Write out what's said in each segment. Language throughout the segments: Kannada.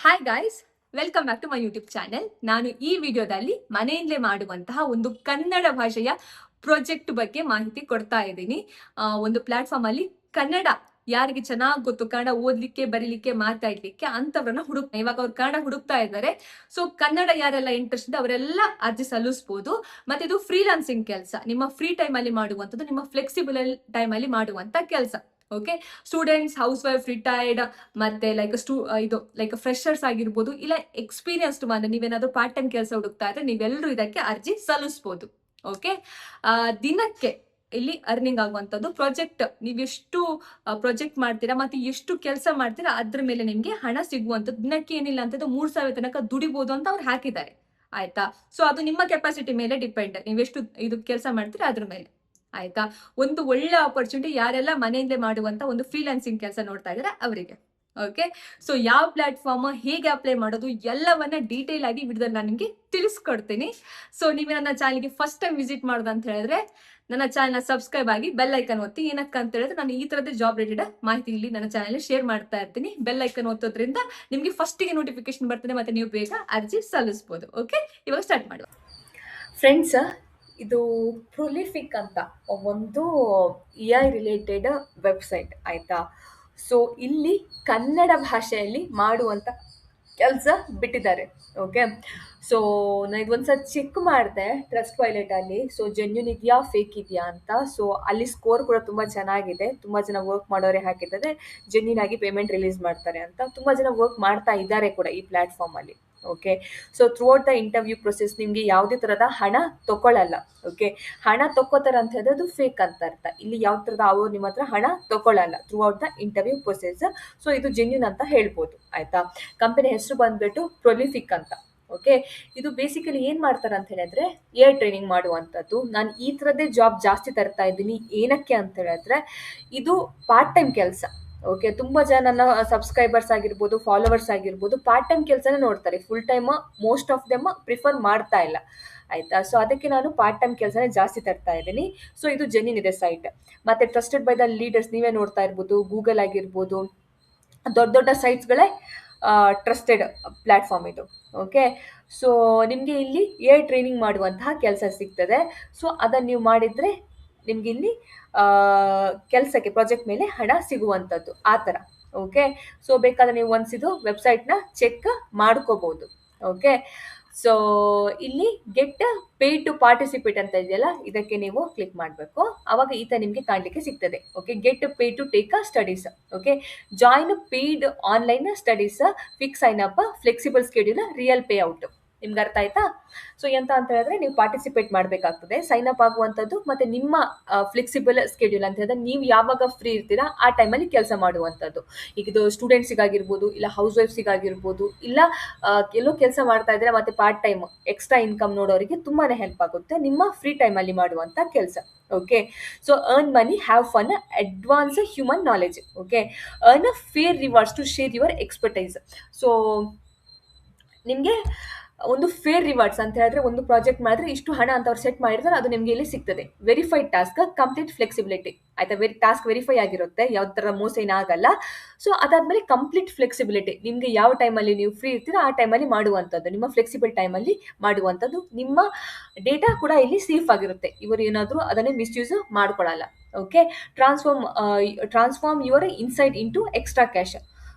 Hi guys, welcome back to my YouTube channel. ನಾನು ಈ ವಿಡಿಯೋದಲ್ಲಿ ಮನೆಯಲ್ಲೇ ಮಾಡುವಂತಹ ಒಂದು ಕನ್ನಡ ಭಾಷೆಯ ಪ್ರಾಜೆಕ್ಟ್ ಬಗ್ಗೆ ಮಾಹಿತಿ ಕೊಡ್ತಾ ಇದ್ದೀನಿ. ಒಂದು ಪ್ಲಾಟ್ಫಾರ್ಮ್ ಅಲ್ಲಿ ಕನ್ನಡ ಯಾರಿಗೆ ಚೆನ್ನಾಗಿ ಗೊತ್ತು, ಕನ್ನಡ ಓದ್ಲಿಕ್ಕೆ ಬರೀಲಿಕ್ಕೆ ಮಾತಾಡ್ಲಿಕ್ಕೆ ಅಂತವ್ರನ್ನ ಇವಾಗ ಅವ್ರು ಕನ್ನಡ ಹುಡುಕ್ತಾ ಇದ್ದಾರೆ. ಸೊ ಕನ್ನಡ ಯಾರೆಲ್ಲ ಇಂಟ್ರೆಸ್ಟ್ ಇದೆ ಅವರೆಲ್ಲ ಅರ್ಜಿ ಸಲ್ಲಿಸಬಹುದು. ಮತ್ತೆ ಇದು ಫ್ರೀಲಾನ್ಸಿಂಗ್ ಕೆಲಸ, ನಿಮ್ಮ ಫ್ರೀ ಟೈಮ್ ಅಲ್ಲಿ ಮಾಡುವಂಥದ್ದು, ನಿಮ್ಮ ಫ್ಲೆಕ್ಸಿಬಲ್ ಟೈಮ್ ಅಲ್ಲಿ ಮಾಡುವಂತ ಕೆಲಸ. Okay, students, house wife, retired, ಮತ್ತೆ ಲೈಕ್ ಫ್ರೆಶರ್ಸ್ ಆಗಿರ್ಬೋದು, ಇಲ್ಲ ಎಕ್ಸ್ಪೀರಿಯನ್ಸ್ಡ್ ನೀವೇನಾದ್ರೂ ಪಾರ್ಟ್ ಟೈಮ್ ಕೆಲಸ ಹುಡುಕ್ತಾ ಇದ್ರೆ ನೀವೆಲ್ಲರೂ ಇದಕ್ಕೆ ಅರ್ಜಿ ಸಲ್ಲಿಸಬಹುದು. ಓಕೆ, ದಿನಕ್ಕೆ ಇಲ್ಲಿ ಅರ್ನಿಂಗ್ ಆಗುವಂಥದ್ದು ಪ್ರಾಜೆಕ್ಟ್, ನೀವೆಷ್ಟು ಪ್ರಾಜೆಕ್ಟ್ ಮಾಡ್ತೀರಾ ಮತ್ತೆ ಎಷ್ಟು ಕೆಲಸ ಮಾಡ್ತೀರಾ ಅದ್ರ ಮೇಲೆ ನಿಮ್ಗೆ ಹಣ ಸಿಗುವಂಥದ್ದು. ದಿನಕ್ಕೆ ಏನಿಲ್ಲ ಅಂತದ್ದು 3,000 ತನಕ ದುಡಿಬಹುದು ಅಂತ ಅವ್ರು ಹಾಕಿದ್ದಾರೆ. ಆಯ್ತಾ? ಸೊ ಅದು ನಿಮ್ಮ ಕೆಪಾಸಿಟಿ ಮೇಲೆ ಡಿಪೆಂಡ್, ನೀವೆಷ್ಟು ಇದು ಕೆಲಸ ಮಾಡ್ತೀರಾ ಅದ್ರ ಮೇಲೆ. ಆಯ್ತಾ? ಒಂದು ಒಳ್ಳೆ ಆಪರ್ಚುನಿಟಿ ಯಾರೆಲ್ಲ ಮನೆಯಿಂದಲೇ ಮಾಡುವಂತ ಒಂದು ಫ್ರೀಲಾನ್ಸಿಂಗ್ ಕೆಲಸ ನೋಡ್ತಾ ಇದ್ದಾರೆ ಅವರಿಗೆ. ಓಕೆ, ಸೊ ಯಾವ ಪ್ಲಾಟ್ಫಾರ್ಮ್, ಹೇಗೆ ಅಪ್ಲೈ ಮಾಡೋದು ಎಲ್ಲವನ್ನ ಡೀಟೇಲ್ ಆಗಿ ವಿಡಿಯೋದಲ್ಲಿ ನಾನು ನಿಮಗೆ ತಿಳಿಸ್ಕೊಡ್ತೀನಿ. ಸೊ ನೀವು ನನ್ನ ಚಾನಲ್ಗೆ ಫಸ್ಟ್ ಟೈಮ್ ವಿಸಿಟ್ ಮಾಡೋದು ಅಂತ ಹೇಳಿದ್ರೆ ನನ್ನ ಚಾನಲ್ನ ಸಬ್ಸ್ಕ್ರೈಬ್ ಆಗಿ ಬೆಲ್ ಐಕನ್ ಒತ್ತಿ. ಏನಕ್ಕೆ ಅಂತ ಹೇಳಿದ್ರೆ ನಾನು ಈ ತರದೇ ಜಾಬ್ ರಿಲೇಟೆಡ್ ಮಾಹಿತಿ ಇಲ್ಲಿ ನನ್ನ ಚಾನಲ್ ಶೇರ್ ಮಾಡ್ತಾ ಇರ್ತೀನಿ. ಬೆಲ್ ಐಕನ್ ಒತ್ತೋದ್ರಿಂದ ನಿಮಗೆ ಫಸ್ಟಿಗೆ ನೋಟಿಫಿಕೇಶನ್ ಬರ್ತದೆ, ಮತ್ತೆ ನೀವು ಬೇಗ ಅರ್ಜಿ ಸಲ್ಲಿಸಬಹುದು. ಓಕೆ, ಇವಾಗ ಸ್ಟಾರ್ಟ್ ಮಾಡುವ ಫ್ರೆಂಡ್ಸ್. ಇದು ಪ್ರೊಲಿಫಿಕ್ ಅಂತ ಒಂದು AI ರಿಲೇಟೆಡ್ ವೆಬ್ಸೈಟ್, ಆಯ್ತಾ? ಸೊ ಇಲ್ಲಿ ಕನ್ನಡ ಭಾಷೆಯಲ್ಲಿ ಮಾಡುವಂತ ಕೆಲಸ ಬಿಟ್ಟಿದ್ದಾರೆ. ಓಕೆ, ಸೊ ನಾನು ಇದೊಂದ್ಸಲ ಚೆಕ್ ಮಾಡಿದೆ ಟ್ರಸ್ಟ್ ವಾಲೆಟ್ ಅಲ್ಲಿ. ಸೊ ಜೆನ್ಯೂನ್ ಇದೆಯಾ ಫೇಕ್ ಇದೆಯಾ ಅಂತ. ಸೊ ಅಲ್ಲಿ ಸ್ಕೋರ್ ಕೂಡ ತುಂಬಾ ಚೆನ್ನಾಗಿದೆ. ತುಂಬಾ ಜನ ವರ್ಕ್ ಮಾಡೋರೆ ಹಾಕಿದ್ದಾರೆ, ಜೆನ್ಯೂನ್ ಆಗಿ ಪೇಮೆಂಟ್ ರಿಲೀಸ್ ಮಾಡ್ತಾರೆ ಅಂತ. ತುಂಬಾ ಜನ ವರ್ಕ್ ಮಾಡ್ತಾ ಇದ್ದಾರೆ ಕೂಡ ಈ ಪ್ಲಾಟ್ಫಾರ್ಮ್ ಅಲ್ಲಿ. Okay, so through out the interview process ನಿಮ್ಗೆ ಯಾವುದೇ ತರದ ಹಣ ತಗೊಳ್ಳಲ್ಲ. ಓಕೆ, ಹಣ ತಕ್ಕೋತಾರ ಅಂತ ಹೇಳಿದ್ರೆ ಅದು ಫೇಕ್ ಅಂತ ಅರ್ಥ. ಇಲ್ಲಿ ಯಾವ ತರದ ಅವ್ರು ನಿಮ್ಮ ಹತ್ರ ಹಣ ತಗೊಳ್ಳಲ್ಲ throughout the interview process. So ಇದು ಜೆನ್ಯೂನ್ ಅಂತ ಹೇಳ್ಬೋದು. ಆಯ್ತಾ? ಕಂಪನಿ ಹೆಸರು ಬಂದ್ಬಿಟ್ಟು ಪ್ರೊಲಿಫಿಕ್ ಅಂತ. ಓಕೆ, ಇದು ಬೇಸಿಕಲಿ ಏನ್ ಮಾಡ್ತಾರೆ ಅಂತ ಹೇಳಿದ್ರೆ AI ಟ್ರೈನಿಂಗ್ ಮಾಡುವಂಥದ್ದು. ನಾನು ಈ ಥರದ್ದೇ ಜಾಬ್ ಜಾಸ್ತಿ ತರ್ತಾ ಇದ್ದೀನಿ. ಏನಕ್ಕೆ ಅಂತ ಹೇಳಿದ್ರೆ ಇದು ಪಾರ್ಟ್ ಟೈಮ್ ಕೆಲಸ. ಓಕೆ, ತುಂಬಾ ಜನ ನನ್ನ ಸಬ್ಸ್ಕ್ರೈಬರ್ಸ್ ಆಗಿರ್ಬೋದು, ಫಾಲೋವರ್ಸ್ ಆಗಿರ್ಬೋದು, ಪಾರ್ಟ್ ಟೈಮ್ ಕೆಲಸನೇ ನೋಡ್ತಾರೆ. Full time most of them prefer ಮಾಡ್ತಾ ಇಲ್ಲ. ಆಯ್ತಾ? ಸೊ ಅದಕ್ಕೆ ನಾನು ಪಾರ್ಟ್ ಟೈಮ್ ಕೆಲಸನೇ ಜಾಸ್ತಿ ತರ್ತಾ ಇದ್ದೀನಿ. ಸೊ ಇದು ಜೆನ್ಯೂನ್ ಇದೆ ಸೈಟ್. ಮತ್ತೆ ಟ್ರಸ್ಟೆಡ್ ಬೈ ದ ಲೀಡರ್ಸ್, ನೀವೇ ನೋಡ್ತಾ ಇರ್ಬೋದು, ಗೂಗಲ್ ಆಗಿರ್ಬೋದು, ದೊಡ್ಡ ದೊಡ್ಡ ಸೈಟ್ಸ್ಗಳೇ ಟ್ರಸ್ಟೆಡ್ ಪ್ಲಾಟ್ಫಾರ್ಮ್ ಇದು. ಓಕೆ, ಸೊ ನಿಮಗೆ ಇಲ್ಲಿ AI ಟ್ರೈನಿಂಗ್ ಮಾಡುವಂತಹ ಕೆಲಸ ಸಿಗ್ತದೆ. ಸೊ ಅದನ್ನು ನೀವು ಮಾಡಿದ್ರೆ ನಿಮ್ಗೆ ಇಲ್ಲಿ ಕೆಲಸಕ್ಕೆ ಪ್ರಾಜೆಕ್ಟ್ ಮೇಲೆ ಹಣ ಸಿಗುವಂಥದ್ದು ಆ ಥರ. ಓಕೆ, ಸೊ ಬೇಕಾದ್ರೆ ನೀವು ಒಂದ್ಸಿದು ವೆಬ್ಸೈಟ್ನ ಚೆಕ್ ಮಾಡ್ಕೋಬಹುದು. ಓಕೆ, ಸೊ ಇಲ್ಲಿ ಗೆಟ್ ಪೇ ಟು ಪಾರ್ಟಿಸಿಪೇಟ್ ಅಂತ ಇದೆಯಲ್ಲ, ಇದಕ್ಕೆ ನೀವು ಕ್ಲಿಕ್ ಮಾಡಬೇಕು. ಅವಾಗ ಈತ ನಿಮಗೆ ಕಾಣಲಿಕ್ಕೆ ಸಿಗ್ತದೆ. Okay, get pay to take a studies. Okay, join paid online studies, fix sign up, flexible schedule, real pay out. ನಿಮ್ಗೆ ಅರ್ಥ ಆಯ್ತಾ? ಸೊ ಎಂತ ಅಂತ ಹೇಳಿದ್ರೆ ನೀವು ಪಾರ್ಟಿಸಿಪೇಟ್ ಮಾಡಬೇಕಾಗ್ತದೆ, ಸೈನ್ ಅಪ್ ಆಗುವಂಥದ್ದು, ಮತ್ತೆ ನಿಮ್ಮ ಫ್ಲೆಕ್ಸಿಬಲ್ ಸ್ಕೆಡ್ಯೂಲ್ ಅಂತ ಹೇಳಿದ್ರೆ ನೀವು ಯಾವಾಗ ಫ್ರೀ ಇರ್ತೀರಾ ಆ ಟೈಮಲ್ಲಿ ಕೆಲಸ ಮಾಡುವಂಥದ್ದು. ಈಗ ಇದು ಸ್ಟೂಡೆಂಟ್ಸಿಗಾಗಿರ್ಬೋದು, ಇಲ್ಲ ಹೌಸ್ ವೈಫ್ಸಿಗಾಗಿರ್ಬೋದು, ಇಲ್ಲ ಎಲ್ಲೋ ಕೆಲಸ ಮಾಡ್ತಾ ಇದ್ರೆ ಮತ್ತೆ ಪಾರ್ಟ್ ಟೈಮ್ ಎಕ್ಸ್ಟ್ರಾ ಇನ್ಕಮ್ ನೋಡೋರಿಗೆ ತುಂಬಾನೇ ಹೆಲ್ಪ್ ಆಗುತ್ತೆ ನಿಮ್ಮ ಫ್ರೀ ಟೈಮಲ್ಲಿ ಮಾಡುವಂಥ ಕೆಲಸ. Okay, so earn money, have fun, advance human knowledge. Okay, earn fair rewards to share your expertise. So ನಿಮಗೆ ಒಂದು ಫೇರ್ ರಿವಾರ್ಡ್ಸ್ ಅಂತ ಹೇಳಿದ್ರೆ ಒಂದು ಪ್ರಾಜೆಕ್ಟ್ ಮಾಡಿದ್ರೆ ಇಷ್ಟು ಹಣ ಅಂತ ಅವ್ರು ಸೆಟ್ ಮಾಡಿರ್ತಾರೆ, ಅದು ನಿಮಗೆ ಇಲ್ಲಿ ಸಿಗ್ತದೆ. Verified task, complete flexibility. ಆಯ್ತಾ? ಟಾಸ್ಕ್ ವೆರಿಫೈ ಆಗಿರುತ್ತೆ, ಯಾವ ಥರ ಮೋಸ ಏನಾಗಲ್ಲ. ಸೊ ಅದಾದ್ಮೇಲೆ ಕಂಪ್ಲೀಟ್ ಫ್ಲೆಕ್ಸಿಬಿಲಿಟಿ, ನಿಮಗೆ ಯಾವ ಟೈಮಲ್ಲಿ ನೀವು ಫ್ರೀ ಇರ್ತೀರೋ ಆ ಟೈಮಲ್ಲಿ ಮಾಡುವಂಥದ್ದು, ನಿಮ್ಮ ಫ್ಲೆಕ್ಸಿಬಲ್ ಟೈಮಲ್ಲಿ ಮಾಡುವಂಥದ್ದು. ನಿಮ್ಮ ಡೇಟಾ ಕೂಡ ಇಲ್ಲಿ ಸೇಫ್ ಆಗಿರುತ್ತೆ, ಇವರು ಏನಾದರೂ ಅದನ್ನೇ ಮಿಸ್ಯೂಸ್ ಮಾಡ್ಕೊಳ್ಳಲ್ಲ. Okay, transform your insight into extra cash,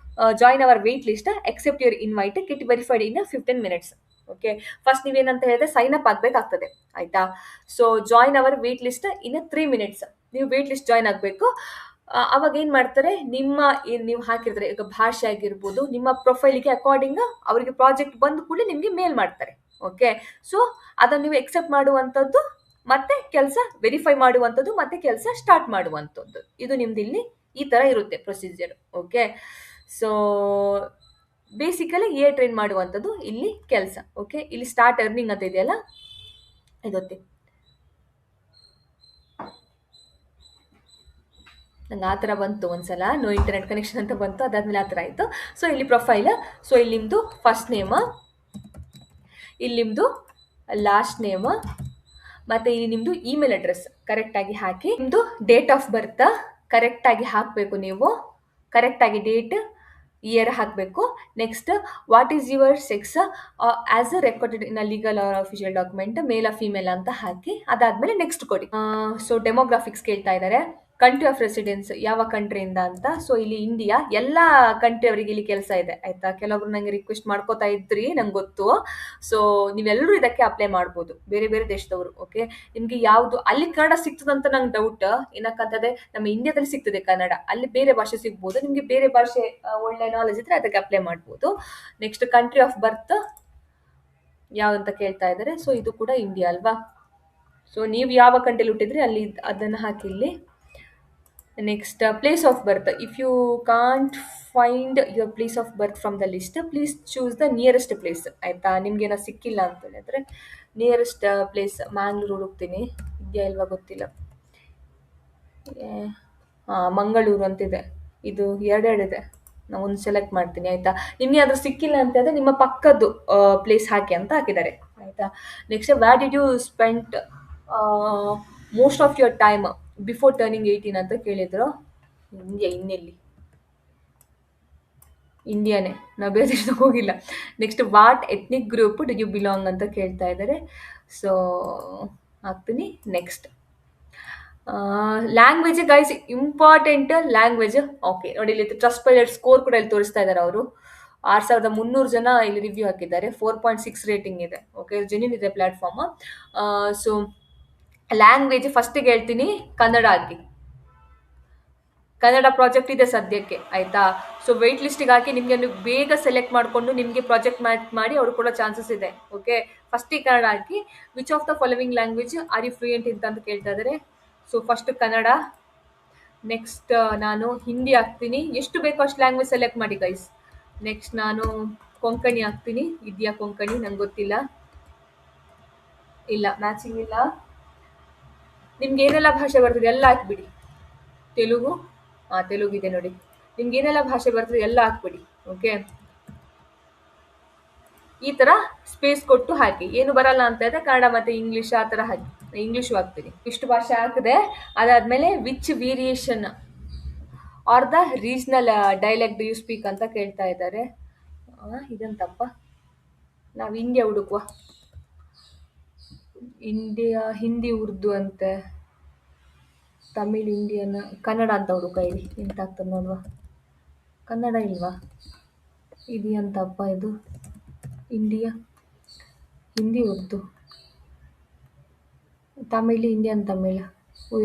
join our wait list, accept your invite, get verified in 15 minutes. Okay, first ನೀವೇನಂತ ಹೇಳಿದ್ರೆ ಸೈನ್ ಅಪ್ ಆಗಬೇಕಾಗ್ತದೆ. ಆಯ್ತಾ? So join our wait list in 3 minutes. ನೀವು ವೇಟ್ ಲಿಸ್ಟ್ ಜಾಯಿನ್ ಆಗಬೇಕು. ಅವಾಗ ಏನು ಮಾಡ್ತಾರೆ, ನಿಮ್ಮ ನೀವು ಹಾಕಿರ್ತಾರೆ ಈಗ ಭಾಷೆ ಆಗಿರ್ಬೋದು, ನಿಮ್ಮ ಪ್ರೊಫೈಲಿಗೆ ಅಕಾರ್ಡಿಂಗ್ ಅವರಿಗೆ ಪ್ರಾಜೆಕ್ಟ್ ಬಂದ ಕೂಡಲೇ ನಿಮಗೆ ಮೇಲ್ ಮಾಡ್ತಾರೆ. ಓಕೆ, ಸೊ ಅದನ್ನು ನೀವು ಎಕ್ಸೆಪ್ಟ್ ಮಾಡುವಂಥದ್ದು, ಮತ್ತೆ ಕೆಲಸ ವೆರಿಫೈ ಮಾಡುವಂಥದ್ದು, ಮತ್ತೆ ಕೆಲಸ ಸ್ಟಾರ್ಟ್ ಮಾಡುವಂಥದ್ದು. ಇದು ನಿಮ್ದು ಇಲ್ಲಿ ಈ ಥರ ಇರುತ್ತೆ procedure. Okay, so basically AI train ಮಾಡುವಂಥದ್ದು ಇಲ್ಲಿ ಕೆಲಸ. ಓಕೆ, ಇಲ್ಲಿ ಸ್ಟಾರ್ಟ್ ಅರ್ನಿಂಗ್ ಅಂತ ಇದೆಯಲ್ಲ, ಇದೊತ್ತಿ. ನಂಗೆ ಆ ಥರ ಬಂತು ಒಂದ್ಸಲ, ನೋ ಇಂಟರ್ನೆಟ್ ಕನೆಕ್ಷನ್ ಅಂತ ಬಂತು, ಅದಾದ್ಮೇಲೆ ಆ ಥರ ಆಯಿತು. ಸೊ ಇಲ್ಲಿ ಪ್ರೊಫೈಲ್, ಸೊ ಇಲ್ಲಿ ನಿಮ್ಮದು ಫಸ್ಟ್ ನೇಮ್, ಇಲ್ಲಿ ನಿಮ್ಮದು ಲಾಸ್ಟ್ ನೇಮ್, ಮತ್ತು ಇಲ್ಲಿ ನಿಮ್ಮದು ಇಮೇಲ್ ಅಡ್ರೆಸ್ ಕರೆಕ್ಟಾಗಿ ಹಾಕಿ, ನಿಮ್ಮದು ಡೇಟ್ ಆಫ್ ಬರ್ತ್ ಕರೆಕ್ಟಾಗಿ ಹಾಕಬೇಕು ನೀವು. ಕರೆಕ್ಟಾಗಿ ಡೇಟ್, ಇಯರ್ ಹಾಕಬೇಕು. Next what is your sex as a recorded in a legal or official document, mail female ಅಂತ ಹಾಕಿ ಅದಾದ್ಮೇಲೆ ನೆಕ್ಸ್ಟ್ ಕೊಡಿ. ಸೊ ಡೆಮೋಗ್ರಾಫಿಕ್ಸ್ ಕೇಳ್ತಾ ಇದ್ದಾರೆ. ಕಂಟ್ರಿ ಆಫ್ ರೆಸಿಡೆನ್ಸ್ ಯಾವ ಕಂಟ್ರಿಯಿಂದ ಅಂತ. ಸೊ ಇಲ್ಲಿ ಇಂಡಿಯಾ. ಎಲ್ಲ ಕಂಟ್ರಿ ಅವರಿಗೆ ಇಲ್ಲಿ ಕೆಲಸ ಇದೆ ಆಯ್ತಾ. ಕೆಲವರು ನಂಗೆ ರಿಕ್ವೆಸ್ಟ್ ಮಾಡ್ಕೋತಾ ಇದ್ರಿ, ನಂಗೆ ಗೊತ್ತು. ಸೊ ನೀವೆಲ್ಲರೂ ಇದಕ್ಕೆ ಅಪ್ಲೈ ಮಾಡ್ಬೋದು, ಬೇರೆ ಬೇರೆ ದೇಶದವರು. ಓಕೆ, ನಿಮ್ಗೆ ಯಾವ್ದು ಅಲ್ಲಿ ಕನ್ನಡ ಸಿಗ್ತದಂತ ನಂಗೆ ಡೌಟ್. ಏನಕ್ಕಂತಂದ್ರೆ ನಮ್ಮ ಇಂಡಿಯಾದಲ್ಲಿ ಸಿಗ್ತದೆ ಕನ್ನಡ, ಅಲ್ಲಿ ಬೇರೆ ಭಾಷೆ ಸಿಗ್ಬೋದು. ನಿಮ್ಗೆ ಬೇರೆ ಭಾಷೆ ಒಳ್ಳೆ ನಾಲೆಜ್ ಇದ್ರೆ ಅದಕ್ಕೆ ಅಪ್ಲೈ ಮಾಡ್ಬೋದು. ನೆಕ್ಸ್ಟ್ ಕಂಟ್ರಿ ಆಫ್ ಬರ್ತ್ ಯಾವಂತ ಕೇಳ್ತಾ ಇದ್ದಾರೆ. ಸೊ ಇದು ಕೂಡ ಇಂಡಿಯಾ ಅಲ್ವಾ. ಸೊ ನೀವು ಯಾವ ಕಂಟ್ರಿಲಿ ಹುಟ್ಟಿದ್ರಿ ಅಲ್ಲಿ ಅದನ್ನು ಹಾಕಿ ಇಲ್ಲಿ. Next place of birth. If you can't find your place of birth from the list, please choose the nearest place ಆಯ್ತಾ. ನಿಮ್ಗೆ ಏನೋ ಸಿಕ್ಕಿಲ್ಲ ಅಂತ ಹೇಳಿದ್ರೆ ನಿಯರೆಸ್ಟ್ ಪ್ಲೇಸ್ ಮ್ಯಾಂಗ್ಳೂರು ಹುಡುಕ್ತೀನಿ. ಇದೆಯಾ ಇಲ್ವಾ ಗೊತ್ತಿಲ್ಲ. ಮಂಗಳೂರು ಅಂತಿದೆ. ಇದು ಎರಡೆರಡಿದೆ. ನಾನು ಒಂದು ಸೆಲೆಕ್ಟ್ ಮಾಡ್ತೀನಿ ಆಯ್ತಾ. ನಿಮ್ಗೆ ಅದ್ರ ಸಿಕ್ಕಿಲ್ಲ ಅಂತ ಹೇಳಿದ್ರೆ ನಿಮ್ಮ ಪಕ್ಕದ್ದು ಪ್ಲೇಸ್ ಹಾಕಿ ಅಂತ ಹಾಕಿದ್ದಾರೆ ಆಯ್ತಾ. Next where did you spent most of your time before turning 18 ಅಂತ ಕೇಳಿದ್ರು. ಇಂಡಿಯಾ ಇನ್ನೆಲ್ಲಿ, ಇಂಡಿಯಾನೇ, ನಾವು ಬೇರೆ ದೇಶಕ್ಕೆ ಹೋಗಿಲ್ಲ. Next what ethnic group do you belong ಅಂತ ಕೇಳ್ತಾ ಇದ್ದಾರೆ. ಸೊ ಹಾಕ್ತೀನಿ next. Language guys important language. Okay ನೋಡಿ, ಇಲ್ಲಿ ಟ್ರಸ್ಟ್ ಪೈಲಟ್ ಸ್ಕೋರ್ ಕೂಡ ಇಲ್ಲಿ ತೋರಿಸ್ತಾ ಇದ್ದಾರೆ. ಅವರು 6300 ಜನ ಇಲ್ಲಿ ರಿವ್ಯೂ ಹಾಕಿದ್ದಾರೆ. 4.6 ರೇಟಿಂಗ್ ಇದೆ. ಓಕೆ, ಜೆನ್ಯೂನ್ ಇದೆ ಪ್ಲಾಟ್ಫಾರ್ಮ್. ಸೊ ಲ್ಯಾಂಗ್ವೇಜ್ ಫಸ್ಟಿಗೆ ಹೇಳ್ತೀನಿ, ಕನ್ನಡ ಹಾಕಿ. ಕನ್ನಡ ಪ್ರಾಜೆಕ್ಟ್ ಇದೆ ಸದ್ಯಕ್ಕೆ ಆಯ್ತಾ. ಸೊ ವೆಯ್ಟ್ ಲಿಸ್ಟಿಗೆ ಹಾಕಿ ನಿಮಗೆ ಬೇಗ ಸೆಲೆಕ್ಟ್ ಮಾಡಿಕೊಂಡು ನಿಮಗೆ ಪ್ರಾಜೆಕ್ಟ್ ಮಾಡಿ ಅವರು ಕೊಡೋ ಚಾನ್ಸಸ್ ಇದೆ. ಓಕೆ, ಫಸ್ಟಿಗೆ ಕನ್ನಡ ಹಾಕಿ. Which of the following language are you fluent ಅಂತ ಕೇಳ್ತಾ ಇದ್ದಾರೆ. So first Kannada. ನೆಕ್ಸ್ಟ್ ನಾನು ಹಿಂದಿ ಹಾಕ್ತೀನಿ. ಎಷ್ಟು ಬೇಕೋ ಅಷ್ಟು ಲ್ಯಾಂಗ್ವೇಜ್ ಸೆಲೆಕ್ಟ್ ಮಾಡಿ ಗೈಸ್. ನೆಕ್ಸ್ಟ್ ನಾನು ಕೊಂಕಣಿ ಹಾಕ್ತೀನಿ. ಇದೆಯಾ ಕೊಂಕಣಿ, ನಂಗೆ ಗೊತ್ತಿಲ್ಲ. ಇಲ್ಲ, ಮ್ಯಾಚಿಂಗ್ ಇಲ್ಲ. ನಿಮ್ಗೆ ಏನೆಲ್ಲ ಭಾಷೆ ಬರ್ತದೆ ಎಲ್ಲ ಹಾಕ್ಬಿಡಿ. ತೆಲುಗು, ತೆಲುಗಿದೆ ನೋಡಿ. ನಿಮ್ಗೆ ಏನೆಲ್ಲ ಭಾಷೆ ಬರ್ತದೆ ಎಲ್ಲ ಹಾಕ್ಬಿಡಿ. ಓಕೆ, ಈ ತರ ಸ್ಪೇಸ್ ಕೊಟ್ಟು ಹಾಕಿ. ಏನು ಬರಲ್ಲ ಅಂತ ಇದ್ರೆ ಕನ್ನಡ ಮತ್ತೆ ಇಂಗ್ಲಿಷ್ ಆ ತರ ಹಾಕಿ. ಇಂಗ್ಲಿಷ್ ಹಾಕ್ತೀನಿ. ಇಷ್ಟು ಭಾಷೆ ಹಾಕಿದೆ. ಅದಾದ್ಮೇಲೆ which variation are the regional dialect you speak ಅಂತ ಕೇಳ್ತಾ ಇದ್ದಾರೆ. ಇದಂತಪ್ಪ, ನಾವು ಇಂಡಿಯಾ ಹುಡುಕುವ. ಇಂಡಿಯಾ ಹಿಂದಿ ಉರ್ದು ಅಂತೆ, ತಮಿಳ್ ಇಂಡಿಯನ್ ಕನ್ನಡ ಅಂತ ಹುಡುಕ. ಇಲ್ಲಿ ಎಂತ ಆಗ್ತದೆ ನೋಡುವ. ಕನ್ನಡ ಇಲ್ವಾ, ಇದೆಯಂತಪ್ಪ ಇದು. ಇಂಡಿಯಾ ಹಿಂದಿ ಉರ್ದು ತಮಿಳ್ ಇಂಡಿಯನ್ ತಮಿಳ್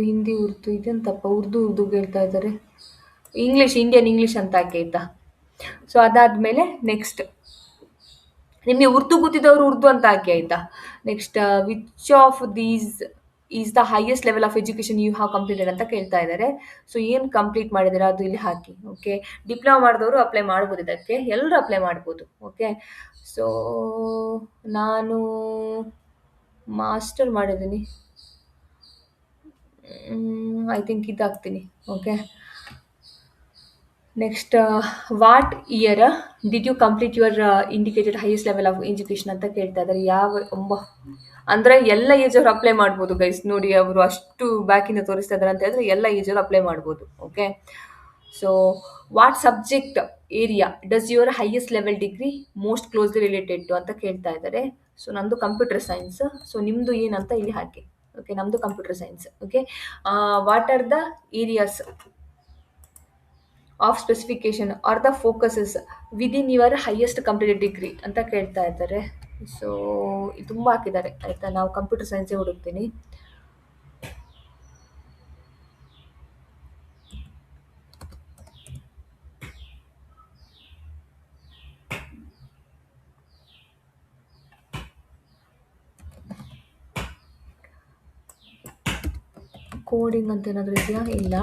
ಹಿಂದಿ ಉರ್ದು ಇದೆಂತಪ್ಪ. ಉರ್ದು ಕೇಳ್ತಾ ಇದ್ದಾರೆ. ಇಂಗ್ಲೀಷ್ ಇಂಡಿಯನ್ ಇಂಗ್ಲೀಷ್ ಅಂತ ಹಾಕಿ ಆಯ್ತಾ. ಸೊ ಅದಾದ್ಮೇಲೆ ನೆಕ್ಸ್ಟ್ ನಿಮಗೆ ಉರ್ದು ಗೊತ್ತಿದ್ದವರು ಉರ್ದು ಅಂತ ಹಾಕಿ ಆಯ್ತಾ. Next which of these is the highest level of education you have completed ಅಂತ ಕೇಳ್ತಾ ಇದ್ದಾರೆ. ಸೊ ಏನು ಕಂಪ್ಲೀಟ್ ಮಾಡಿದ್ದೀರಾ ಅದು ಇಲ್ಲಿ ಹಾಕಿ. ಓಕೆ, ಡಿಪ್ಲೊಮಾ ಮಾಡಿದವರು ಅಪ್ಲೈ ಮಾಡ್ಬೋದು, ಇದಕ್ಕೆ ಎಲ್ಲರೂ ಅಪ್ಲೈ ಮಾಡ್ಬೋದು. ಓಕೆ, ಸೊ ನಾನು ಮಾಸ್ಟರ್ ಮಾಡಿದ್ದೀನಿ. ಐ ಥಿಂಕ್ ಇದಾಗ್ತೀನಿ. Okay, next what year did you complete your indicated highest level of education ಅಂತ ಕೇಳ್ತಾ ಇದ್ದಾರೆ. ಅಂದರೆ ಎಲ್ಲ ಏಜ್ ಅವರು ಅಪ್ಲೈ ಮಾಡ್ಬೋದು ಗೈಸ್. ನೋಡಿ, ಅವರು ಅಷ್ಟು ಬ್ಯಾಕಿಂದ ತೋರಿಸ್ತಾ ಇದ್ದಾರೆ ಅಂತ ಹೇಳಿದ್ರೆ ಎಲ್ಲ ಏಜ್ ಅವರು ಅಪ್ಲೈ ಮಾಡ್ಬೋದು. Okay, so what subject area does your highest level degree most closely related to ಅಂತ ಕೇಳ್ತಾ ಇದ್ದಾರೆ. ಸೊ ನಂದು ಕಂಪ್ಯೂಟರ್ ಸೈನ್ಸ್. ಸೊ ನಿಮ್ಮದು ಏನಂತ ಇಲ್ಲಿ ಹಾಕಿ. ಓಕೆ, ನಮ್ಮದು computer science. Okay, what are the areas of specification are the focuses within your highest completed degree ಅಂತ ಕೇಳ್ತಾ ಇದ್ದಾರೆ. ಸೊ ತುಂಬ ಹಾಕಿದ್ದಾರೆ ಆಯಿತಾ. ನಾವು ಕಂಪ್ಯೂಟರ್ ಸೈನ್ಸೇ ಹುಡುಕ್ತೀನಿ. ಕೋಡಿಂಗ್ ಅಂತ ಏನಾದರೂ ಇದೆಯಾ? ಇಲ್ಲ.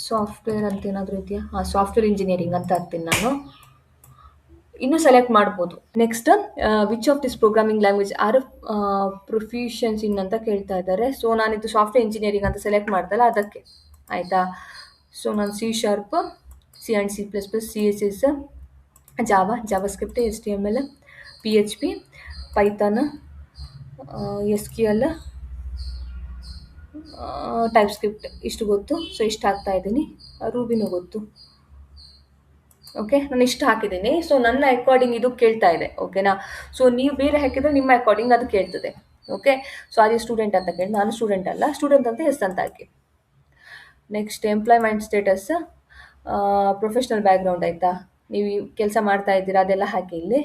ಸಾಫ್ಟ್ವೇರ್ ಅಂತ ಏನಾದರೂ ಇದೆಯಾ? ಸಾಫ್ಟ್ವೇರ್ ಇಂಜಿನಿಯರಿಂಗ್ ಅಂತ ಹಾಕ್ತೀನಿ ನಾನು. ಇನ್ನೂ ಸೆಲೆಕ್ಟ್ ಮಾಡ್ಬೋದು. Next which of this programming language are proficiency in ಅಂತ ಕೇಳ್ತಾ ಇದ್ದಾರೆ. ಸೊ ನಾನಿದು ಸಾಫ್ಟ್ವೇರ್ ಇಂಜಿನಿಯರಿಂಗ್ ಅಂತ ಸೆಲೆಕ್ಟ್ ಮಾಡ್ತಲ್ಲ ಅದಕ್ಕೆ ಆಯಿತಾ. ಸೊ ನಾನು C#, C and C++, CSS, JavaScript, HTML, PHP, Python, SQL, TypeScript ಇಷ್ಟು ಗೊತ್ತು. ಸೊ ಇಷ್ಟು ಹಾಕ್ತಾ ಇದ್ದೀನಿ. ರೂಬಿನೂ ಗೊತ್ತು. ಓಕೆ, ನಾನು ಇಷ್ಟು ಹಾಕಿದ್ದೀನಿ. ಸೊ ನನ್ನ ಅಕಾರ್ಡಿಂಗ್ ಇದು ಕೇಳ್ತಾ ಇದೆ, ಓಕೆನಾ. ಸೊ ನೀವು ಬೇರೆ ಹಾಕಿದ್ರೆ ನಿಮ್ಮ ಅಕಾರ್ಡಿಂಗ್ ಅದು ಕೇಳ್ತದೆ. ಓಕೆ, ಸೊ ಅದೇ ಸ್ಟೂಡೆಂಟ್ ಅಂತ ಕೇಳಿ, ನಾನು ಸ್ಟೂಡೆಂಟ್ ಅಲ್ಲ, ಸ್ಟೂಡೆಂಟ್ ಅಂತ ಎಸ್ ಅಂತ ಹಾಕಿ. Next employment status, professional background ಆಯಿತಾ, ನೀವು ಕೆಲಸ ಮಾಡ್ತಾ ಇದ್ದೀರಾ ಅದೆಲ್ಲ ಹಾಕಿ ಇಲ್ಲಿ.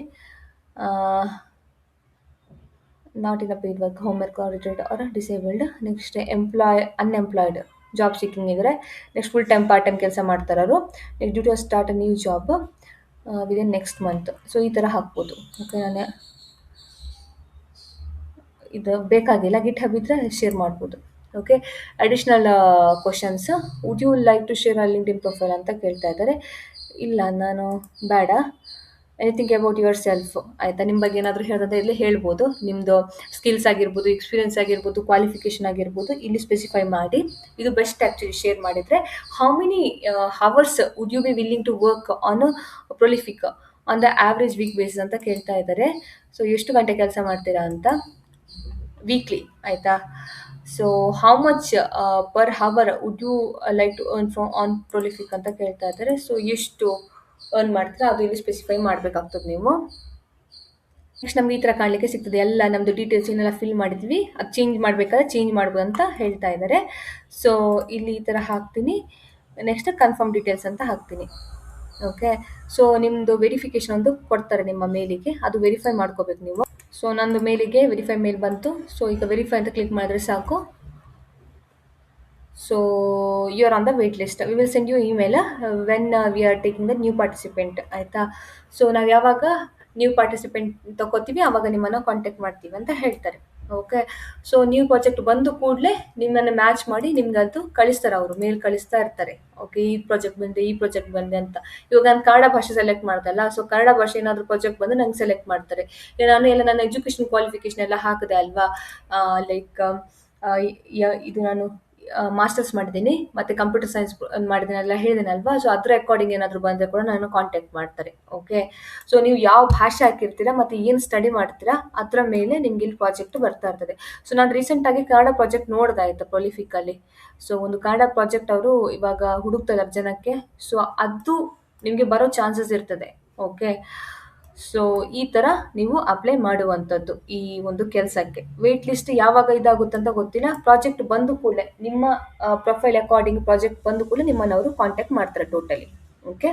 Not in a paid work, home work or retired or disabled. Next unemployed, job seeking ಇದ್ದರೆ. Next full time part time ಕೆಲಸ ಮಾಡ್ತಾರವರು. Next due to start a new job within next month. So ಈ ಥರ ಹಾಕ್ಬೋದು. ಓಕೆ, ನಾನು ಇದು ಬೇಕಾಗಿಲ್ಲ, ಗಿಟ್ ಹಬ್ ಇದ್ದರೆ ಶೇರ್ ಮಾಡ್ಬೋದು. Okay, additional questions, would you like to share a LinkedIn profile ಅಂತ ಕೇಳ್ತಾ ಇದ್ದಾರೆ. ಇಲ್ಲ, ನಾನು ಬೇಡ. ಎನಿಥಿಂಗ್ ಅಬೌಟ್ ಯುವರ್ ಸೆಲ್ಫ್ ಆಯಿತಾ, ನಿಮ್ಮ ಬಗ್ಗೆ ಏನಾದರೂ ಹೇಳೋದಂತ ಇಲ್ಲಿ ಹೇಳ್ಬೋದು. ನಿಮ್ಮದು ಸ್ಕಿಲ್ಸ್ ಆಗಿರ್ಬೋದು, ಎಕ್ಸ್ಪೀರಿಯನ್ಸ್ ಆಗಿರ್ಬೋದು, ಕ್ವಾಲಿಫಿಕೇಷನ್ ಆಗಿರ್ಬೋದು, ಇಲ್ಲಿ ಸ್ಪೆಸಿಫೈ ಮಾಡಿ. ಇದು ಬೆಸ್ಟ್ ಆ್ಯಕ್ಚುಲಿ ಶೇರ್ ಮಾಡಿದರೆ. How many hours would you be willing to work on Prolific on the average week basis ಅಂತ ಕೇಳ್ತಾ ಇದ್ದಾರೆ. ಸೊ ಎಷ್ಟು ಗಂಟೆ ಕೆಲಸ ಮಾಡ್ತೀರಾ ಅಂತ ವೀಕ್ಲಿ, ಆಯಿತಾ. So how much per hour would you like to earn from on Prolific ಅಂತ ಕೇಳ್ತಾ ಇದ್ದಾರೆ. ಸೊ ಎಷ್ಟು ಅರ್ನ್ ಮಾಡ್ತೀರಾ ಅದು ಇಲ್ಲಿ ಸ್ಪೆಸಿಫೈ ಮಾಡಬೇಕಾಗ್ತದೆ ನೀವು. ನೆಕ್ಸ್ಟ್ ನಮ್ಗೆ ಈ ಥರ ಕಾಣಲಿಕ್ಕೆ ಸಿಗ್ತದೆ, ಎಲ್ಲ ನಮ್ಮದು ಡೀಟೇಲ್ಸ್ ಏನೆಲ್ಲ ಫಿಲ್ ಮಾಡಿದ್ವಿ ಅದು ಚೇಂಜ್ ಮಾಡಬೇಕಾದ್ರೆ ಚೇಂಜ್ ಮಾಡ್ಬೋದು ಅಂತ ಹೇಳ್ತಾ ಇದ್ದಾರೆ. ಸೊ ಇಲ್ಲಿ ಈ ಥರ ಹಾಕ್ತೀನಿ. ನೆಕ್ಸ್ಟ್ ಕನ್ಫರ್ಮ್ ಡೀಟೇಲ್ಸ್ ಅಂತ ಹಾಕ್ತೀನಿ. ಓಕೆ, ಸೊ ನಿಮ್ಮದು ವೆರಿಫಿಕೇಷನ್ ಒಂದು ಕೊಡ್ತಾರೆ ನಿಮ್ಮ ಮೇಲಿಗೆ, ಅದು ವೆರಿಫೈ ಮಾಡ್ಕೋಬೇಕು ನೀವು. ಸೊ ನಂದು ಮೇಲಿಗೆ ವೆರಿಫೈ ಮೇಲ್ ಬಂತು. ಸೊ ಈಗ ವೆರಿಫೈ ಅಂತ ಕ್ಲಿಕ್ ಮಾಡಿದ್ರೆ ಸಾಕು. So you are on the wait list, we will send you email when we are taking the new participant, ಆಯಿತಾ. ಸೊ ನಾವು ಯಾವಾಗ ನ್ಯೂ ಪಾರ್ಟಿಸಿಪೆಂಟ್ ತಗೋತೀವಿ ಆವಾಗ ನಿಮ್ಮನ್ನು ಕಾಂಟ್ಯಾಕ್ಟ್ ಮಾಡ್ತೀವಿ ಅಂತ ಹೇಳ್ತಾರೆ. ಓಕೆ, ಸೊ ನ್ಯೂ ಪ್ರಾಜೆಕ್ಟ್ ಬಂದು ಕೂಡಲೇ ನಿಮ್ಮನ್ನು ಮ್ಯಾಚ್ ಮಾಡಿ ನಿಮ್ಗೆ ಅದು ಕಳಿಸ್ತಾರೆ, ಅವರು ಮೇಲ್ ಕಳಿಸ್ತಾ ಇರ್ತಾರೆ. ಓಕೆ, ಈ ಪ್ರಾಜೆಕ್ಟ್ ಬಂದೆ, ಈ ಪ್ರಾಜೆಕ್ಟ್ ಬಂದೆ ಅಂತ. ಇವಾಗ ನಾನು ಕನ್ನಡ ಭಾಷೆ ಸೆಲೆಕ್ಟ್ ಮಾಡ್ದಲ್ಲ, ಸೊ ಕನ್ನಡ ಭಾಷೆ ಏನಾದರೂ ಪ್ರಾಜೆಕ್ಟ್ ಬಂದು ನಂಗೆ ಸೆಲೆಕ್ಟ್ ಮಾಡ್ತಾರೆ. ನಾನು ಎಲ್ಲ ನನ್ನ ಎಜುಕೇಷನ್ ಕ್ವಾಲಿಫಿಕೇಷನ್ ಎಲ್ಲ ಹಾಕಿದೆ ಅಲ್ವಾ, ಲೈಕ್ ಇದು ನಾನು ಮಾಸ್ಟರ್ಸ್ ಮಾಡಿದ್ದೀನಿ ಮತ್ತು ಕಂಪ್ಯೂಟರ್ ಸೈನ್ಸ್ ಮಾಡಿದ್ದೀನಿ ಎಲ್ಲ ಹೇಳಿದ್ದೀನಲ್ವಾ. ಸೊ ಅದರ ಅಕಾರ್ಡಿಂಗ್ ಏನಾದರೂ ಬಂದರೆ ಕೂಡ ನಾನು ಕಾಂಟ್ಯಾಕ್ಟ್ ಮಾಡ್ತಾರೆ. ಓಕೆ, ಸೊ ನೀವು ಯಾವ ಭಾಷೆ ಹಾಕಿರ್ತೀರಾ ಮತ್ತು ಏನು ಸ್ಟಡಿ ಮಾಡ್ತೀರಾ ಅದರ ಮೇಲೆ ನಿಮ್ಗೆ ಇಲ್ಲಿ ಪ್ರಾಜೆಕ್ಟ್ ಬರ್ತಾ ಇರ್ತದೆ. ಸೊ ನಾನು ರೀಸೆಂಟಾಗಿ ಕನ್ನಡ ಪ್ರಾಜೆಕ್ಟ್ ನೋಡ್ದಾಯ್ತು ಪ್ರೊಲಿಫಿಕಲ್ಲಿ. ಸೊ ಒಂದು ಕನ್ನಡ ಪ್ರಾಜೆಕ್ಟ್ ಅವರು ಇವಾಗ ಹುಡುಕ್ತಾರೆ ಜನಕ್ಕೆ. ಸೊ ಅದು ನಿಮಗೆ ಬರೋ ಚಾನ್ಸಸ್ ಇರ್ತದೆ. ಓಕೆ, ಸೊ ಈ ಥರ ನೀವು ಅಪ್ಲೈ ಮಾಡುವಂಥದ್ದು ಈ ಒಂದು ಕೆಲಸಕ್ಕೆ. ವೇಟ್ ಲಿಸ್ಟ್ ಯಾವಾಗ ಇದಾಗುತ್ತೆ ಅಂತ ಗೊತ್ತಿಲ್ಲ. ಪ್ರಾಜೆಕ್ಟ್ ಬಂದು ಕೂಡಲೇ ನಿಮ್ಮ ಪ್ರೊಫೈಲ್ ಅಕಾರ್ಡಿಂಗ್ ಪ್ರಾಜೆಕ್ಟ್ ಬಂದು ಕೂಡಲೇ ನಿಮ್ಮನ್ನು ಅವರು ಕಾಂಟ್ಯಾಕ್ಟ್ ಮಾಡ್ತಾರೆ ಟೋಟಲಿ. ಓಕೆ.